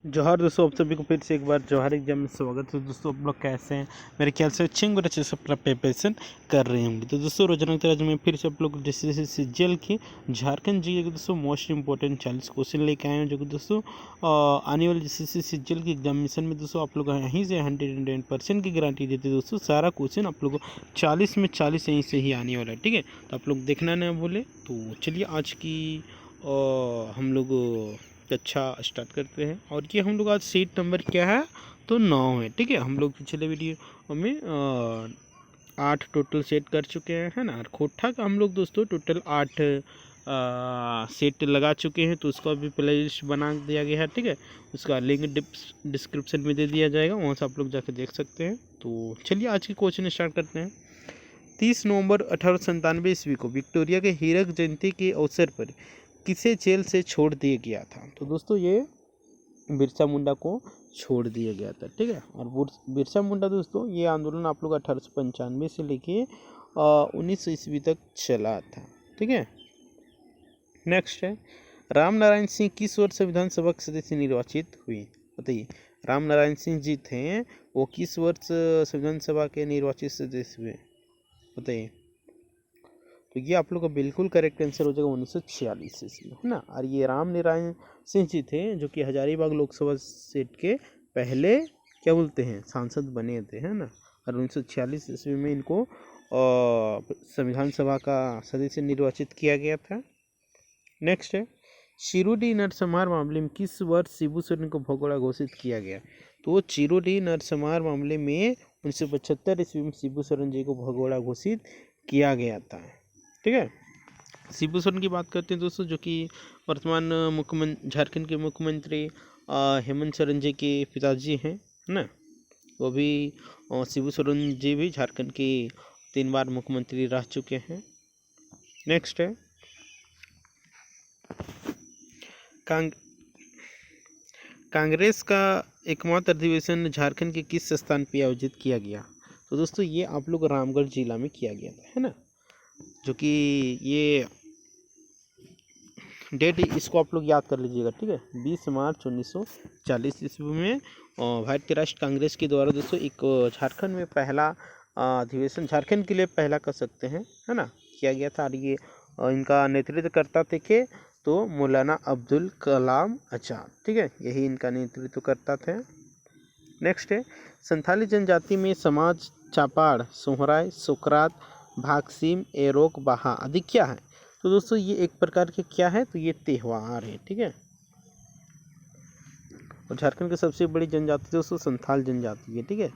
जोहार दोस्तों, आप सभी को फिर से एक बार जोहार एग्जाम में स्वागत है। दोस्तों आप लोग कैसे हैं? मेरे ख्याल से अच्छे और अच्छे से अपना प्रिपरेशन कर रहे होंगे। तो दोस्तों रोजाना की तरह मैं फिर से आप लोग जैसे सीजीएल की झारखंड जी के दोस्तों मोस्ट इंपॉर्टेंट 40 क्वेश्चन लेके आए हैं, जो कि दोस्तों आने वाले जैसे सीजीएल की एग्जामिनेशन में दोस्तों आप लोग यहीं से 110% की गारंटी देते हैं। दोस्तों सारा क्वेश्चन आप लोग को 40 में 40 यहीं से ही आने वाला है, ठीक है। तो आप लोग देखना ना भूले। तो चलिए आज की हम लोग अच्छा स्टार्ट करते हैं। और ये हम लोग आज सीट नंबर क्या है, तो 9 है, ठीक है। हम लोग पिछले वीडियो में 8 टोटल सेट कर चुके हैं, है ना। और खोटा का हम लोग दोस्तों टोटल 8 सेट लगा चुके हैं। तो उसका भी प्ले लिस्ट बना दिया गया है, ठीक है। उसका लिंक डिस्क्रिप्शन में दे दिया जाएगा, वहाँ से आप लोग जाकर देख सकते हैं। तो चलिए आज की क्वेश्चन स्टार्ट करते हैं। 30 नवंबर 1897 ईस्वी को विक्टोरिया के हीरक जयंती के अवसर पर किसे जेल से छोड़ दिया गया था? तो दोस्तों ये बिरसा मुंडा को छोड़ दिया गया था, ठीक है। और बिरसा मुंडा दोस्तों ये आंदोलन आप लोग 1895 से लेके 1900 ईस्वी तक चला था, ठीक है। नेक्स्ट है, राम नारायण सिंह किस वर्ष संविधान सभा के सदस्य निर्वाचित हुए? बताइए, राम नारायण सिंह जी थे, वो किस वर्ष संविधान सभा के निर्वाचित सदस्य हुए? बताइए। तो ये आप लोग का बिल्कुल करेक्ट आंसर हो जाएगा 1946 ईस्वी, है ना। और ये राम नारायण सिंह जी थे, जो कि हजारीबाग लोकसभा सीट के पहले क्या बोलते हैं सांसद बने थे, है ना। और 1946 ईस्वी में इनको संविधान सभा का सदस्य निर्वाचित किया गया था। नेक्स्ट है, चिरोडी नरसंहार मामले में किस वर्ष शिबू सोरेन को भगोड़ा घोषित किया गया? तो चिरोडी नरसंहार मामले में 1975 ईस्वी में शिबू सोरेन जी को भगोड़ा घोषित किया गया था, ठीक है। शिबू सोरेन की बात करते हैं दोस्तों, जो कि वर्तमान मुख्यमंत्री झारखंड के मुख्यमंत्री हेमंत सोरेन जी के पिताजी हैं, है ना। वो भी शिबू सोरेन जी भी झारखंड के 3 बार मुख्यमंत्री रह चुके हैं। नेक्स्ट है, कांग्रेस का एकमात्र अधिवेशन झारखंड के किस स्थान पर आयोजित किया गया? तो दोस्तों ये आप लोग रामगढ़ जिला में किया गया था, है ना। जो कि ये डेट इसको आप लोग याद कर लीजिएगा, ठीक है। 20 मार्च 1940 ईस्वी में भारतीय राष्ट्र कांग्रेस के द्वारा दोस्तों एक झारखंड में पहला अधिवेशन, झारखंड के लिए पहला कर सकते हैं, है ना, किया गया था। और ये इनका नेतृत्व करता थे तो मौलाना अब्दुल कलाम आजाद, ठीक है, यही इनका नेतृत्व करता थे। नेक्स्ट है, संथाली जनजाति में समाज चापाड़, सोहराय, सुकरात, भागसीम, एरोक, बाहा आदि क्या है? तो दोस्तों ये एक प्रकार के क्या है, तो ये त्यौहार है, ठीक है। और झारखंड की सबसे बड़ी जनजाति दोस्तों संथाल जनजाति है, ठीक है।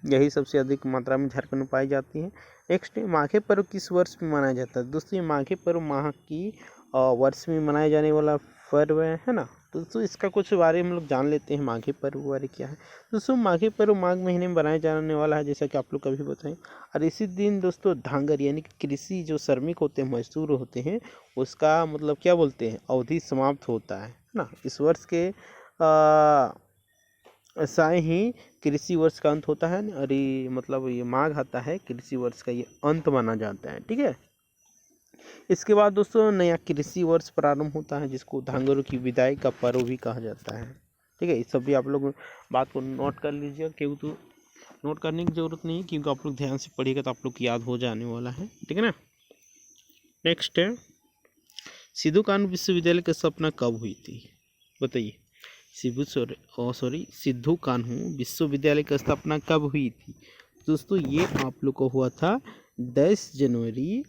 यही सबसे अधिक मात्रा में झारखंड में पाई जाती है। नेक्स्ट है, माघे पर्व किस वर्ष में मनाया जाता है? दोस्तों ये माघे पर्व माह की वर्ष में मनाया जाने वाला पर्व है ना। तो दोस्तों इसका कुछ बारे में हम लोग जान लेते हैं, माघे पर्व बारे क्या है। दोस्तों माघे पर्व माघ महीने में बनाया जाने वाला है, जैसा कि आप लोग कभी बताएं। और इसी दिन दोस्तों धांगर यानी कि कृषि जो श्रमिक होते हैं, मजदूर होते हैं, उसका मतलब क्या बोलते हैं अवधि समाप्त होता है ना। इस वर्ष के ऐसा ही कृषि वर्ष का अंत होता है। और ये मतलब ये माघ आता है कृषि वर्ष का ये अंत माना जाता है, ठीक है। इसके बाद दोस्तों नया कृषि वर्ष प्रारंभ होता है, जिसको धांगरों की विदाई का पर्व भी कहा जाता है, ठीक है। इस सब भी आप लोग बात को नोट कर लीजिएगा, क्यों तो नोट करने की ज़रूरत नहीं, क्योंकि आप लोग ध्यान से पढ़िएगा तो आप लोग याद हो जाने वाला है, ठीक है ना। नेक्स्ट है, सिद्धू कानू विश्वविद्यालय की स्थापना कब हुई थी? बताइए। सिद्धू कान्हू विश्वविद्यालय की स्थापना कब हुई थी? दोस्तों ये आप लोग को हुआ था 10 जनवरी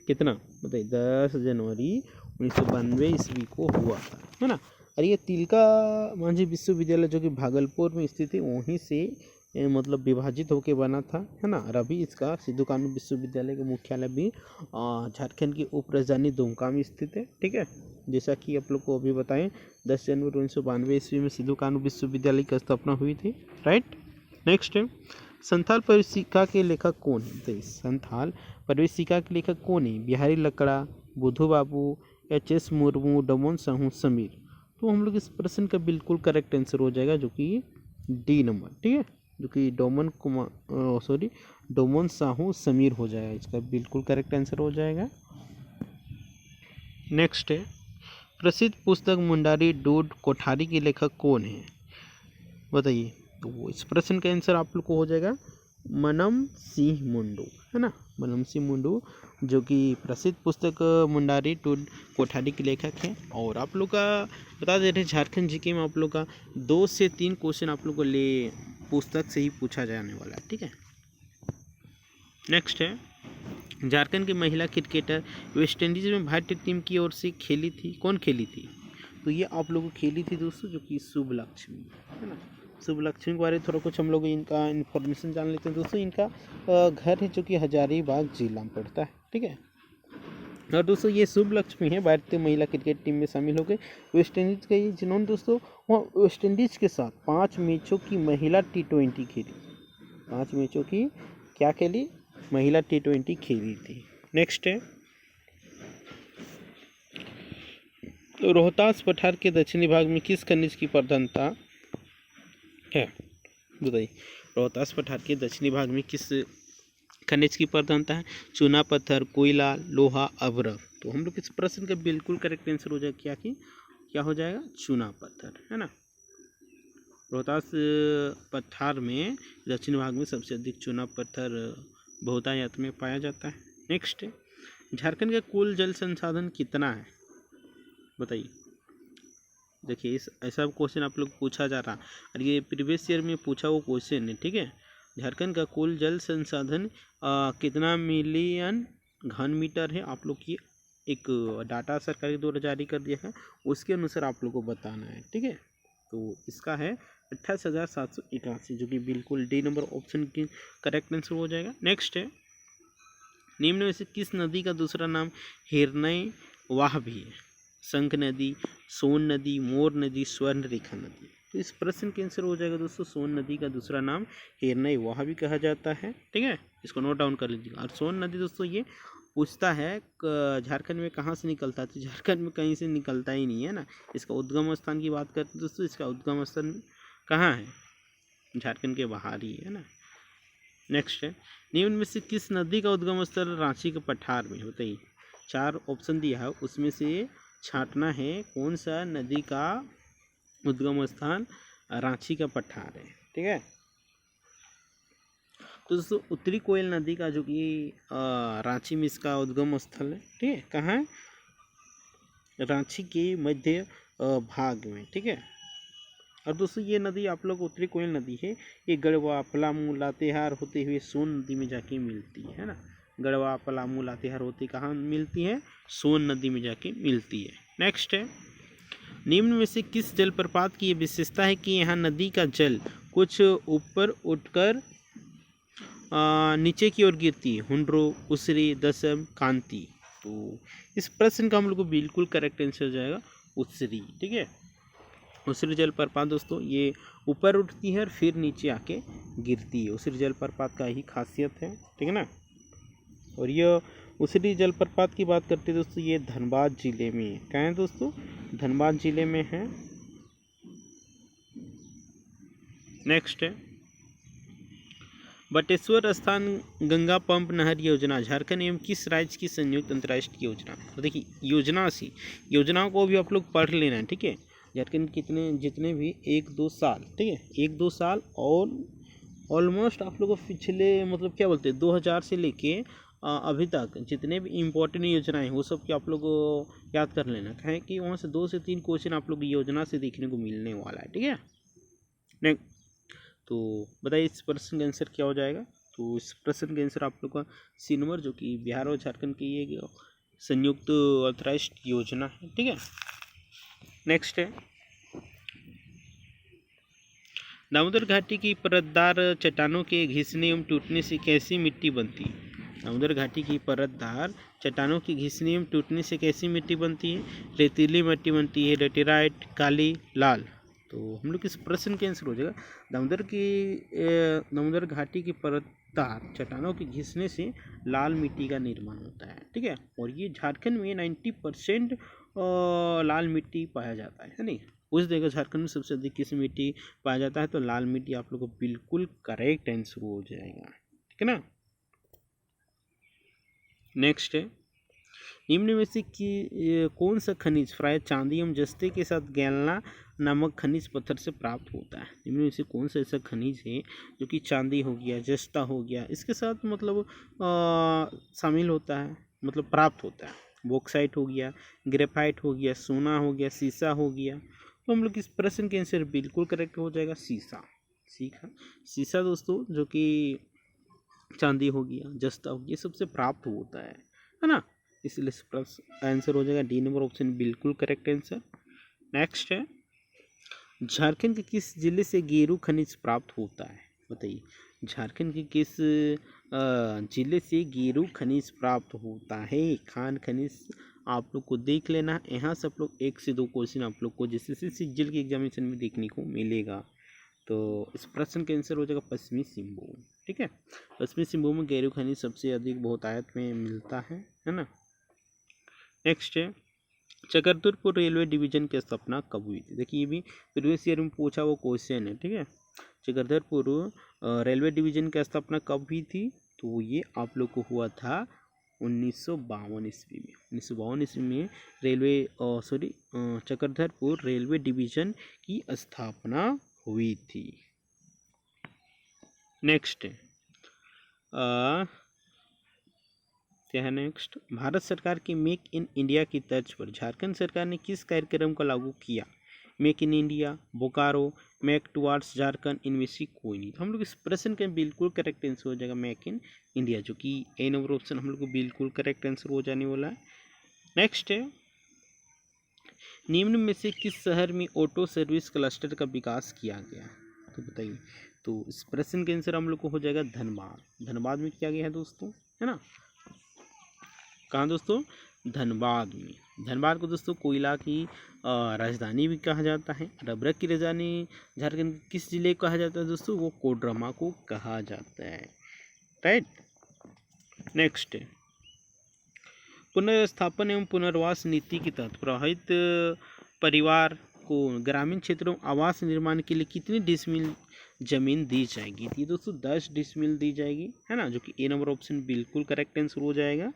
कितना बताइए, 10 जनवरी 1992 ईस्वी को हुआ था, है ना। और ये तिलका मांझी विश्वविद्यालय जो कि भागलपुर में स्थित है, वहीं से मतलब विभाजित होकर बना था, है ना। और अभी इसका सिद्धू कानू विश्वविद्यालय का मुख्यालय भी झारखंड की उप राजधानी दुमका में स्थित है, ठीक है। जैसा कि आप लोग को अभी बताएं 10 जनवरी 1992 ईस्वी में सिद्धू कानू विश्वविद्यालय की स्थापना हुई थी, राइट। नेक्स्ट है, संथाल प्रवेशिका के लेखक कौन है? तो संथाल प्रवेशिका के लेखक कौन है? बिहारी लकड़ा, बुधू बाबू, एच.एस. मुर्मू, डोमन साहू, समीर। तो हम लोग इस प्रश्न का बिल्कुल करेक्ट आंसर हो जाएगा, जो कि डी नंबर, ठीक है, जो कि डोमन साहू समीर हो जाएगा, इसका बिल्कुल करेक्ट आंसर हो जाएगा। नेक्स्ट है, प्रसिद्ध पुस्तक मुंडारी डूड कोठारी के लेखक कौन है, बताइए। तो इस प्रश्न का आंसर आप लोग को हो जाएगा मनम सिंह मुंडू, है ना, मनम सिंह मुंडू, जो कि प्रसिद्ध पुस्तक मुंडारी डूड कोठारी के लेखक हैं। और आप लोग का बता दे रहे झारखंड जीके में आप लोग का 2 से 3 क्वेश्चन आप लोग को ले पुस्तक से ही पूछा जाने वाला है, ठीक है। नेक्स्ट है, झारखंड की महिला क्रिकेटर वेस्ट इंडीज में भारतीय टीम की ओर से खेली थी, कौन खेली थी, तो ये आप लोगों को खेली थी दोस्तों, जो कि शुभ लक्ष्मी, है ना। शुभ लक्ष्मी के बारे में थोड़ा कुछ हम लोग इनका इन्फॉर्मेशन जान लेते हैं दोस्तों। इनका घर है जो कि हजारीबाग जिला में पड़ता है, ठीक है। और दोस्तों ये शुभ लक्ष्मी है भारतीय महिला क्रिकेट टीम में शामिल हो गए वेस्ट इंडीज़ के, जिन्होंने दोस्तों वहाँ वेस्ट इंडीज़ के साथ 5 मैचों की महिला T20 खेली, 5 मैचों की क्या खेली, महिला T20 खेली थी। नेक्स्ट है, तो रोहतास पठार के दक्षिणी भाग में किस खनिज की प्रधानता है, बताइए। रोहतास पठार के दक्षिणी भाग में किस खनिज की प्रधानता है, चूना पत्थर, कोयला, लोहा, अभ्रक। तो हम लोग इस प्रश्न का बिल्कुल करेक्ट आंसर हो जाएगा क्या हो जाएगा, चूना पत्थर, है ना। रोहतास पठार में दक्षिण भाग में सबसे अधिक चूना पत्थर बहुतायत में पाया जाता है। नेक्स्ट है, झारखंड का कुल जल संसाधन कितना है, बताइए। देखिए इस ऐसा क्वेश्चन आप लोग पूछा जा रहा, और ये प्रीवियस ईयर में पूछा वो क्वेश्चन है, ठीक है। झारखंड का कुल जल संसाधन कितना मिलियन घन मीटर है, आप लोग की एक डाटा सरकार द्वारा जारी कर दिया है, उसके अनुसार आप लोग को बताना है, ठीक है। तो इसका है 28,781, जो कि बिल्कुल डी नंबर ऑप्शन की करेक्ट आंसर हो जाएगा। नेक्स्ट है, निम्न में से किस नदी का दूसरा नाम हिरनई वाह भी है, शंख नदी, सोन नदी, मोर नदी, स्वर्ण रेखा नदी। तो इस प्रश्न के आंसर हो जाएगा दोस्तों सोन नदी का दूसरा नाम हिरनई वाह भी कहा जाता है, ठीक है, इसको नोट डाउन कर लीजिएगा। और सोन नदी दोस्तों ये पूछता है झारखंड में कहाँ से निकलता है, तो झारखंड में कहीं से निकलता ही नहीं है ना। इसका उद्गम स्थान की बात करते हैं दोस्तों, इसका उद्गम स्थान कहाँ है, झारखंड के बाहर ही है ना। नेक्स्ट है, निम्न में से किस नदी का उद्गम स्थल रांची के पठार में, बताइए। 4 ऑप्शन दिया है, उसमें से छांटना है कौन सा नदी का उद्गम स्थान रांची का पठार है, ठीक है। तो दोस्तों उत्तरी कोयल नदी का जो कि रांची में इसका उद्गम स्थल है, ठीक है, कहाँ है, रांची के मध्य भाग में, ठीक है। और दोस्तों ये नदी आप लोग उत्तरी कोयल नदी है, ये गढ़वा, पलामू, लातेहार होते हुए सोन नदी में जाके मिलती है ना। गढ़वा, पलामू, लातेहार होते कहाँ मिलती है, सोन नदी में जाके मिलती है। नेक्स्ट है, निम्न में से किस जलप्रपात की ये विशेषता है कि यहाँ नदी का जल कुछ ऊपर उठकर नीचे की ओर गिरती है, हुंड्रो, उसरी, दसम, कांति। तो इस प्रश्न का हम लोग को बिल्कुल करेक्ट आंसर जाएगा उसरी, ठीक है। उसरी जलप्रपात दोस्तों ये ऊपर उठती है और फिर नीचे आके गिरती है, उसरी जलप्रपात का ही खासियत है, ठीक है ना। और ये उसरी जलप्रपात की बात करते हैं दोस्तों, ये धनबाद जिले में है, कहाँ है दोस्तों, धनबाद जिले में है। नेक्स्ट है, बटेश्वर स्थान गंगा पंप नहर योजना झारखंड एवं किस राज्य की संयुक्त अंतर्राष्ट्रीय योजना। तो देखिए योजनाओं को भी आप लोग पढ़ लेना है, ठीक है। झारखंड कितने जितने भी 1-2 साल, ठीक है, 1-2 साल और ऑलमोस्ट आप लोग को पिछले मतलब क्या बोलते हैं 2000 से लेके अभी तक जितने भी इम्पोर्टेंट योजनाएं वो सब की आप लोग याद कर लेना, कहें कि वहाँ से 2 से 3 क्वेश्चन आप लोग योजना से देखने को मिलने वाला है, ठीक है। नेक्स्ट, तो बताइए इस प्रश्न का आंसर क्या हो जाएगा। तो इस प्रश्न का आंसर आप लोग का सी नंबर, जो कि बिहार और झारखंड की ये संयुक्त अंतर्राष्ट्रीय योजना है, ठीक है। नेक्स्ट है, दामोदर घाटी की परतदार चट्टानों के घिसने एवं टूटने से कैसी मिट्टी बनती है। दामोदर घाटी की परतदार चट्टानों की घिसने एवं टूटने से कैसी मिट्टी बनती है, रेतीली मिट्टी बनती है, लेटेराइट, काली, लाल। तो हम लोग इस प्रश्न के आंसर हो जाएगा दामोदर घाटी की परतदार चट्टानों के घिसने से लाल मिट्टी का निर्माण होता है, ठीक है। और ये झारखंड में 90% लाल मिट्टी पाया जाता है नहीं। पूछ देगा झारखंड में सबसे अधिक किस मिट्टी पाया जाता है, तो लाल मिट्टी आप लोग को बिल्कुल करेक्ट आंसर हो जाएगा, ठीक है ना। नेक्स्ट है, निम्न में से कौन सा खनिज प्राय चांदी एवं जस्ते के साथ गैल्ना नामक खनिज पत्थर से प्राप्त होता है? निम्न में से कौन सा ऐसा खनिज है जो कि चांदी हो गया, जस्ता हो गया, इसके साथ मतलब शामिल होता है, मतलब प्राप्त होता है? बॉक्साइट हो गया, ग्रेफाइट हो गया, सोना हो गया, सीसा हो गया। तो हम लोग इस प्रश्न के आंसर बिल्कुल करेक्ट हो जाएगा सीसा। सीखा सीसा दोस्तों, जो कि चांदी हो गया, जस्ता हो गया, ये सबसे प्राप्त होता है ना। इसलिए आंसर हो जाएगा डी नंबर ऑप्शन बिल्कुल करेक्ट आंसर। नेक्स्ट है, झारखंड के किस जिले से गेरू खनिज प्राप्त होता है? बताइए, झारखंड के किस जिले से गेरू खनिज प्राप्त होता है? खान खनिज आप लोग को देख लेना, यहाँ से आप लोग 1 से 2 क्वेश्चन आप लोग को जैसे सिज्जल के एग्जामिनेशन में देखने को मिलेगा। तो इस प्रश्न का आंसर हो जाएगा पश्चिमी सिंहभूम। ठीक है, पश्चिमी सिंहभूम में गेरू खनिज सबसे अधिक बहुतायत में मिलता है ना। नेक्स्ट है, चक्रधरपुर रेलवे डिवीजन की स्थापना कब हुई थी? देखिए, ये भी प्रीवियस ईयर में पूछा वो क्वेश्चन है। ठीक है, चक्रधरपुर रेलवे डिवीजन की स्थापना कब हुई थी? तो ये आप लोग को हुआ था 1952 ईस्वी में। 1952 ईस्वी में चक्रधरपुर रेलवे डिवीजन की स्थापना हुई थी। नेक्स्ट क्या है नेक्स्ट, भारत सरकार की मेक इन इंडिया की तर्ज पर झारखंड सरकार ने किस कार्यक्रम को लागू किया? Make in India, Bokaro, make towards Jharkhand, इनमें से कोई नहीं। तो हम लोग इस प्रश्न का बिल्कुल करेक्ट आंसर हो जाएगा मेक इन इंडिया, जो कि ए नंबर ऑप्शन हम लोग को बिल्कुल करेक्ट आंसर हो जाने वाला है। नेक्स्ट है, निम्न में से किस शहर में ऑटो सर्विस क्लस्टर का विकास किया गया? तो बताइए, तो इस प्रश्न का आंसर हम लोग को हो जाएगा धनबाद। धनबाद में किया गया है दोस्तों, है ना। कहाँ दोस्तों? धनबाद में। धनबाद को दोस्तों कोयला की राजधानी भी कहा जाता है। रबरक की राजधानी झारखंड किस जिले को कहा जाता है दोस्तों? वो कोडरमा को कहा जाता है। राइट। नेक्स्ट, पुनर्स्थापन एवं पुनर्वास नीति के तहत प्रभावित परिवार को ग्रामीण क्षेत्रों में आवास निर्माण के लिए कितनी डिसमिल जमीन दी जाएगी? ये दोस्तों 10 डिसमिल दी जाएगी, है ना, जो कि ए नंबर ऑप्शन बिल्कुल करेक्ट आंसर हो जाएगा।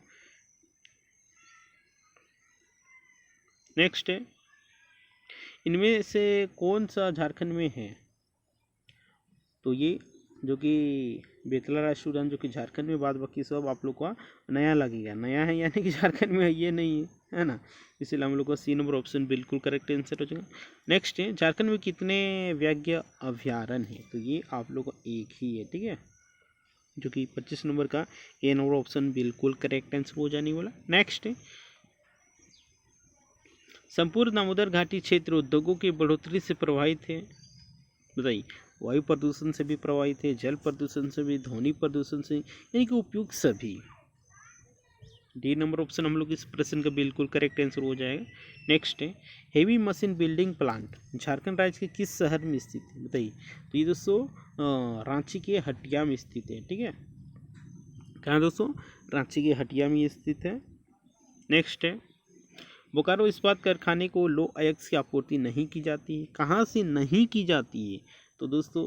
नेक्स्ट है, इनमें से कौन सा झारखंड में है? तो ये जो कि बेतला राष्ट्रीय उद्यान जो कि झारखंड में, बाद बाकी सब आप लोग का नया लगेगा। नया है यानी कि झारखंड में है, ये नहीं है ना। इसलिए हम लोग का सी नंबर ऑप्शन बिल्कुल करेक्ट आंसर हो जाएगा। नेक्स्ट है, झारखंड में कितने व्याघ्र अभ्यारण्य है? तो ये आप लोग का एक ही है। ठीक है, जो कि 25 नंबर का ए नंबर ऑप्शन बिल्कुल करेक्ट आंसर हो जाने वाला। नेक्स्ट है, संपूर्ण दामोदर घाटी क्षेत्र उद्योगों की बढ़ोतरी से प्रभावित है? बताइए, वायु प्रदूषण से भी प्रभावित है, जल प्रदूषण से भी, ध्वनि प्रदूषण से, यानी कि उपयुक्त सभी। डी नंबर ऑप्शन हम लोग इस प्रश्न का बिल्कुल करेक्ट आंसर हो जाएगा। नेक्स्ट है, heavy machine building plant Jharkhand राज्य के किस शहर में स्थित है? बताइए, तो ये दोस्तों रांची के हटिया में स्थित है। ठीक है, कहाँ दोस्तों? रांची के हटिया में स्थित है। नेक्स्ट है, बोकारो इस्पात कारखाने को लो अयस्क की आपूर्ति नहीं की जाती है। कहाँ से नहीं की जाती है? तो दोस्तों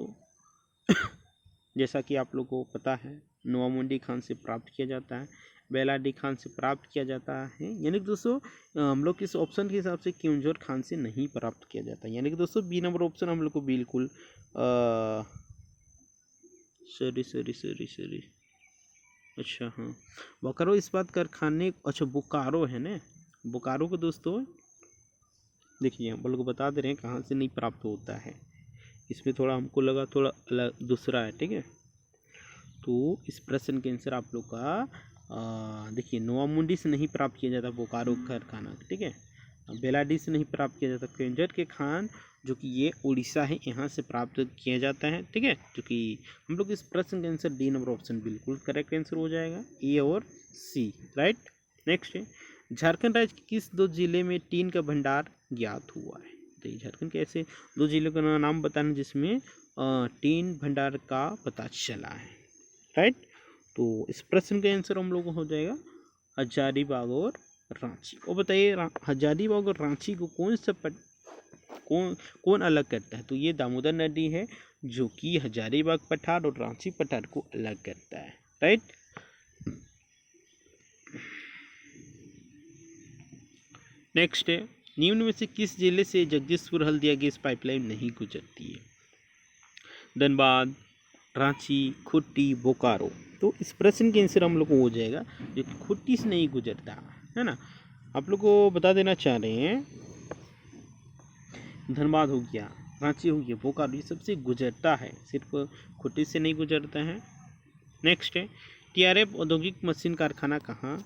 जैसा कि आप लोग को पता है, नोवामुंडी खान से प्राप्त किया जाता है, बेलाडी खान से प्राप्त किया जाता है, यानी कि दोस्तों हम लोग इस ऑप्शन के हिसाब से क्योंझर खान से नहीं प्राप्त किया जाता है, यानी कि दोस्तों बी नंबर ऑप्शन हम लोग को बिल्कुल सॉरी अच्छा हाँ, बोकारो इस्पात कारखाने, अच्छा बोकारो है ना, बोकारो को दोस्तों देखिए हम लोग को बता दे रहे हैं कहाँ से नहीं प्राप्त होता है। इसमें थोड़ा हमको लगा थोड़ा अलग दूसरा है। ठीक है, तो इस प्रश्न के आंसर आप लोग का देखिए नोवामुंडी से नहीं प्राप्त किया जाता बोकारो कारखाना। ठीक है, बेलाडी से नहीं प्राप्त किया जाता, क्योंझर के खान जो कि ये उड़ीसा है, यहाँ से प्राप्त किया जाता है। ठीक है, जो कि हम लोग इस प्रश्न का आंसर डी नंबर ऑप्शन बिल्कुल करेक्ट आंसर हो जाएगा, ए और सी। राइट। नेक्स्ट है, झारखंड राज्य के किस 2 जिले में टीन का भंडार ज्ञात हुआ है? तो झारखंड के ऐसे 2 जिलों का नाम बताना जिसमें टीन भंडार का पता चला है। राइट, तो इस प्रश्न का आंसर हम लोग को हो जाएगा हजारीबाग और रांची। और बताइए हजारीबाग और रांची को कौन अलग करता है? तो ये दामोदर नदी है जो कि हजारीबाग पठार और रांची पठार को अलग करता है। राइट। नेक्स्ट है, निम्न में से किस जिले से जगदीशपुर हल्दिया गैस पाइपलाइन नहीं गुजरती है? धनबाद, रांची, खुट्टी, बोकारो। तो इस प्रश्न के आंसर हम लोग को हो जाएगा जो कि खुट्टी से नहीं गुजरता है ना। आप लोग को बता देना चाह रहे हैं, धनबाद हो गया, रांची हो गया, बोकारो, ये सबसे गुजरता है, सिर्फ खुट्टी से नहीं गुजरता है। नेक्स्ट है, TRF औद्योगिक मशीन कारखाना कहाँ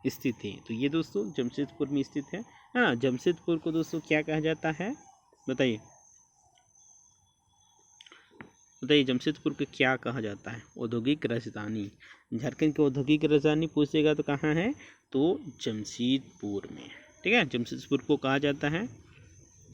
स्थित है? तो ये दोस्तों जमशेदपुर में स्थित है ना। जमशेदपुर को दोस्तों क्या कहा जाता है, बताइए बताइए, जमशेदपुर को क्या कहा जाता है? औद्योगिक राजधानी। झारखंड की औद्योगिक राजधानी पूछेगा तो कहाँ है? तो जमशेदपुर में, ठीक है, जमशेदपुर को कहा जाता है।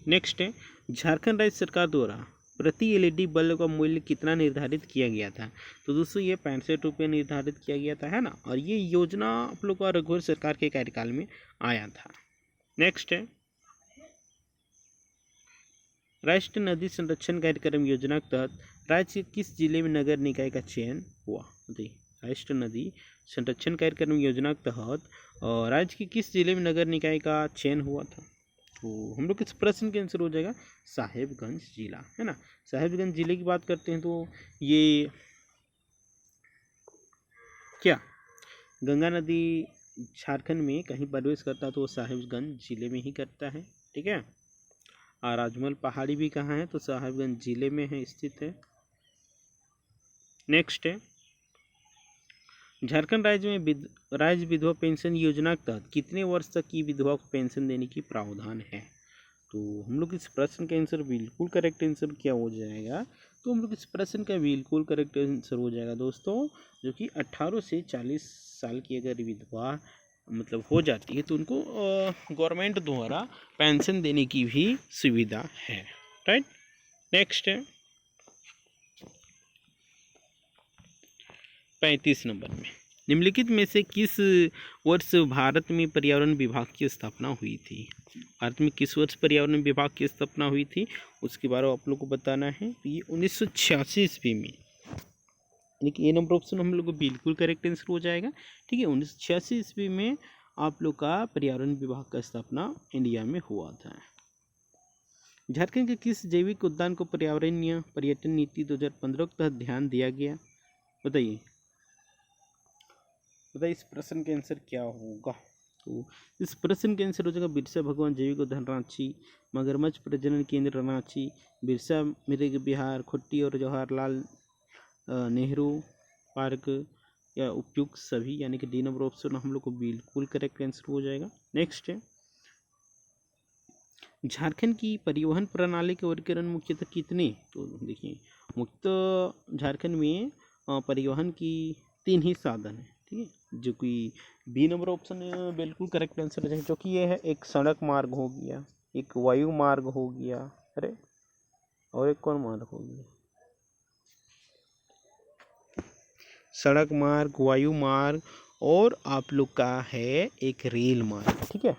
नेक्स्ट है, झारखंड राज्य सरकार द्वारा प्रति LED बल्ब का मूल्य कितना निर्धारित किया गया था? तो दोस्तों ये 65 रुपये निर्धारित किया गया था, है ना। और ये योजना आप लोग का रघुवर सरकार के कार्यकाल में आया था। नेक्स्ट है, राष्ट्रीय नदी संरक्षण कार्यक्रम योजना के तहत राज्य के किस जिले में नगर निकाय का चयन हुआ? राष्ट्रीय नदी संरक्षण कार्यक्रम योजना के तहत राज्य के किस जिले में नगर निकाय का चयन हुआ था? तो हम लोग इस प्रश्न के आंसर हो जाएगा साहेबगंज जिला, है ना। साहेबगंज जिले की बात करते हैं तो ये क्या गंगा नदी झारखंड में कहीं प्रवेश करता है तो वो साहेबगंज जिले में ही करता है, ठीक है। और राजमहल पहाड़ी भी कहाँ है? तो साहेबगंज जिले में है, स्थित है। नेक्स्ट है, झारखंड राज्य में राज्य विधवा पेंशन योजना के तहत कितने वर्ष तक की विधवा को पेंशन देने की प्रावधान है? तो हम लोग इस प्रश्न का आंसर बिल्कुल करेक्ट आंसर क्या हो जाएगा? तो हम लोग इस प्रश्न का बिल्कुल करेक्ट आंसर हो जाएगा दोस्तों, जो कि 18 से 40 साल की अगर विधवा मतलब हो जाती है तो उनको गवर्नमेंट द्वारा पेंशन देने की भी सुविधा है, राइट। नेक्स्ट है 35 नंबर में, निम्नलिखित में से किस वर्ष भारत में पर्यावरण विभाग की स्थापना हुई थी? भारत में किस वर्ष पर्यावरण विभाग की स्थापना हुई थी उसके बारे में आप लोग को बताना है। तो ये 1986 ईस्वी में, यानी कि ए नंबर ऑप्शन हम लोग को बिल्कुल करेक्ट आंसर हो जाएगा, ठीक है। 1986 ईस्वी में आप लोग का पर्यावरण विभाग का स्थापना इंडिया में हुआ था। झारखंड के किस जैविक उद्यान को पर्यावरणीय पर्यटन नीति 2015 के तहत ध्यान दिया गया? बताइए इस प्रश्न के आंसर क्या होगा? तो इस प्रश्न के आंसर हो जाएगा बिरसा भगवान जैविक उद्यान रांची, मगरमच्छ प्रजनन केंद्र रांची, बिरसा मृग विहार खुट्टी और जवाहरलाल नेहरू पार्क या उपयुक्त सभी, यानी कि डी नंबर ऑप्शन हम लोग को बिल्कुल करेक्ट आंसर हो जाएगा। नेक्स्ट है, झारखंड की परिवहन प्रणाली के वर्गीकरण मुख्यतः कितने? तो देखिए मुख्यतः झारखंड में परिवहन की 3 ही साधन है, ठीक है, जो कि बी नंबर ऑप्शन बिल्कुल करेक्ट आंसर है, जो कि ये है एक सड़क मार्ग हो गया, एक वायु मार्ग हो गया, अरे और एक कौन मार्ग हो गया? सड़क मार्ग, वायु मार्ग और आप लोग का है एक रेल मार्ग, ठीक है।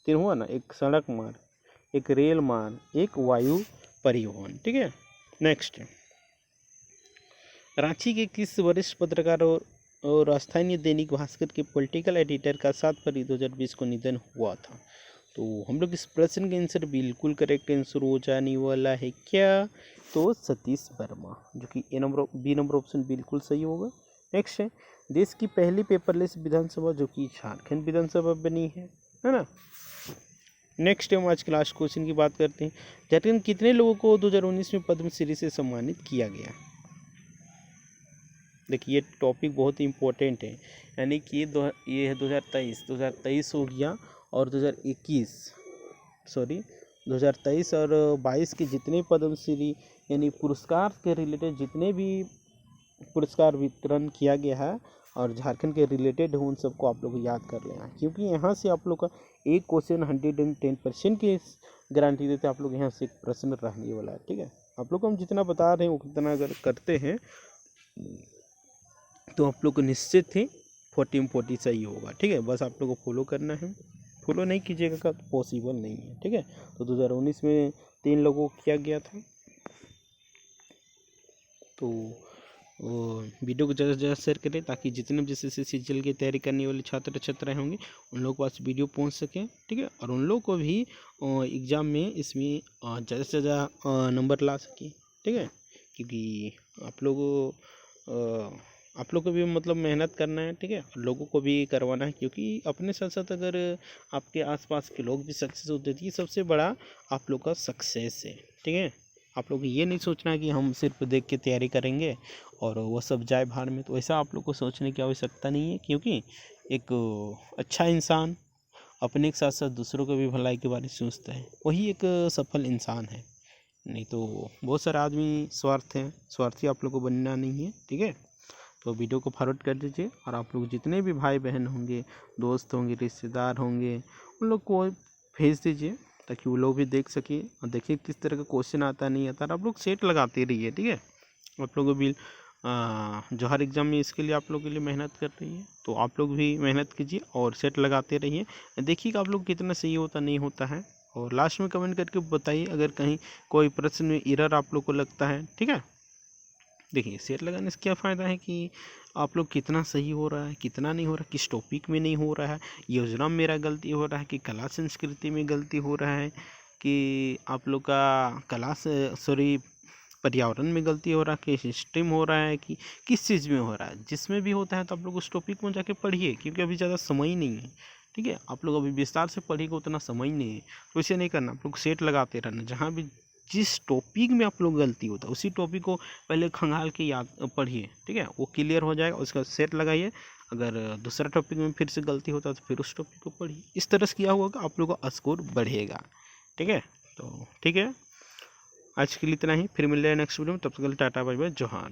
3 हुआ ना, एक सड़क मार्ग, एक रेल मार्ग, एक वायु परिवहन, ठीक है। नेक्स्ट, रांची के किस वरिष्ठ पत्रकार और स्थानीय दैनिक भास्कर के पॉलिटिकल एडिटर का 7 फरवरी 2020 को निधन हुआ था? तो हम लोग इस प्रश्न का आंसर बिल्कुल करेक्ट आंसर हो जाने वाला है क्या? तो सतीश वर्मा, जो कि बी नंबर ऑप्शन बिल्कुल सही होगा। नेक्स्ट है, देश की पहली पेपरलेस विधानसभा जो कि झारखंड विधानसभा बनी है ना। नेक्स्ट हम आज के लास्ट क्वेश्चन की बात करते हैं, झारखंड कितने लोगों को 2019 में पद्मश्री से सम्मानित किया गया? देखिए ये टॉपिक बहुत इम्पोर्टेंट है, यानी कि ये है 2023 हो गया और 2023 और 22 के जितने पद्मश्री यानी पुरस्कार के रिलेटेड जितने भी पुरस्कार वितरण किया गया है और झारखंड के रिलेटेड हो उन सबको आप लोग याद कर लेना, क्योंकि यहाँ से आप लोग का एक क्वेश्चन 110% की गारंटी देते हैं, आप लोग यहाँ से एक प्रश्न रहने वाला है, ठीक है। आप लोग को हम जितना बता रहे हैं उतना अगर करते हैं तो आप लोग को निश्चित ही 40 सही होगा, ठीक है। बस आप लोग को फॉलो करना है, फॉलो नहीं कीजिएगा का तो पॉसिबल नहीं है, ठीक है। तो 2019 में 3 लोगों को किया गया था, तो और वीडियो को ज़्यादा से ज़्यादा शेयर करें ताकि जितने भी जैसे सीजीएल की तैयारी करने वाले छात्र छात्राएँ होंगे उन लोगों के पास वीडियो पहुंच सके, ठीक है, और उन लोगों को भी एग्ज़ाम में इसमें ज़्यादा से ज़्यादा नंबर ला सके, ठीक है, क्योंकि आप लोग को भी मतलब मेहनत करना है, ठीक है, लोगों को भी करवाना है, क्योंकि अपने साथ साथ अगर आपके आसपास के लोग भी सक्सेस होते थे, ये सबसे बड़ा आप लोग का सक्सेस है, ठीक है। आप लोग ये नहीं सोचना है कि हम सिर्फ देख के तैयारी करेंगे और वो सब जाए भाड़ में, तो ऐसा आप लोग को सोचने की आवश्यकता नहीं है, क्योंकि एक अच्छा इंसान अपने के साथ साथ दूसरों को भी भलाई के बारे में सोचता है, वही एक सफल इंसान है। नहीं तो बहुत सारे आदमी स्वार्थ हैं, स्वार्थी आप लोग को बनना नहीं है, ठीक है। तो वीडियो को फॉरवर्ड कर दीजिए और आप लोग जितने भी भाई बहन होंगे, दोस्त होंगे, रिश्तेदार होंगे, उन लोग को भेज दीजिए ताकि वो लोग भी देख सके और देखिए किस तरह का क्वेश्चन आता नहीं आता। आप लोग सेट लगाते रहिए, ठीक है। आप लोगों को भी जो हर एग्ज़ाम में इसके लिए आप लोग के लिए मेहनत कर रही है, तो आप लोग भी मेहनत कीजिए और सेट लगाते रहिए। देखिए आप लोग कितना सही होता नहीं होता है, और लास्ट में कमेंट करके बताइए अगर कहीं कोई प्रश्न में एरर आप लोग को लगता है, ठीक है। देखिए सेट लगाने से क्या फ़ायदा है कि आप लोग कितना सही हो रहा है, कितना नहीं हो रहा, किस टॉपिक में नहीं हो रहा है, योजना में मेरा गलती हो रहा है कि कला संस्कृति में गलती हो रहा है, कि आप लोग का पर्यावरण में गलती हो रहा है, कि हिस्ट्री में हो रहा है, कि किस चीज़ में हो रहा है। जिसमें भी होता है तो आप लोग उस टॉपिक में जाके पढ़िए, क्योंकि अभी ज़्यादा समय ही नहीं है, ठीक है। आप लोग अभी विस्तार से पढ़िएगा, उतना समय ही नहीं है, तो इसे नहीं करना। आप लोग सेट लगाते रहना, जहाँ भी जिस टॉपिक में आप लोग गलती होता है उसी टॉपिक को पहले खंगाल के याद पढ़िए, ठीक है, वो क्लियर हो जाएगा, उसका सेट लगाइए। अगर दूसरा टॉपिक में फिर से गलती होता है तो फिर उस टॉपिक को पढ़िए। इस तरह से किया होगा कि आप लोगों का स्कोर बढ़ेगा, ठीक है। तो ठीक है, आज के लिए इतना ही, फिर मिल रहे हैं नेक्स्ट वीडियो में, तब तक के लिए टाटा बाय बाय, जोहार।